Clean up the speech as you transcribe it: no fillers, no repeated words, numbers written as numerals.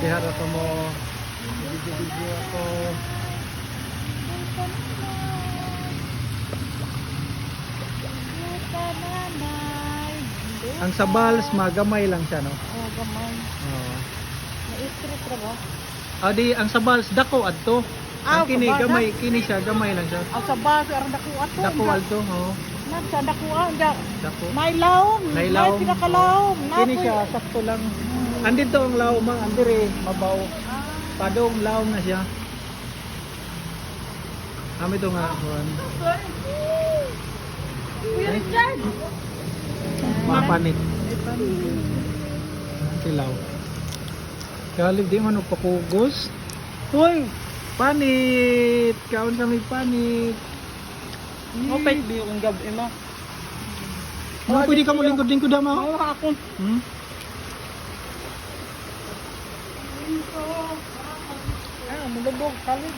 Dihara pa mo. Video ako. Ang sabals, magamay lang siya, no? Oh, gamay. Oo. Naistrit ra ba? Di, ang sabals, dako adto. Ah, Ang kini, sabal, gamay, kini siya, gamay lang siya. Ang sabal, arang dako ato. Dako alto, oo. Nasa dako anda. Dako. May laom. May laom. May pinakalaom. Kini siya, sakto lang. Andito ang laom, andire, mabaw. Padong laom na siya. Kami ito nga, Juan. Kuya Richard. Mapanik. Silaw. Kalib di man pakugos. Hoy, panit. Kaon kami panit. Opet di yung gabi mo. Ano pwede ka mo lingkod-lingkod na mo? Oo, ako. Hmm? Ah, mudabog. Kalit.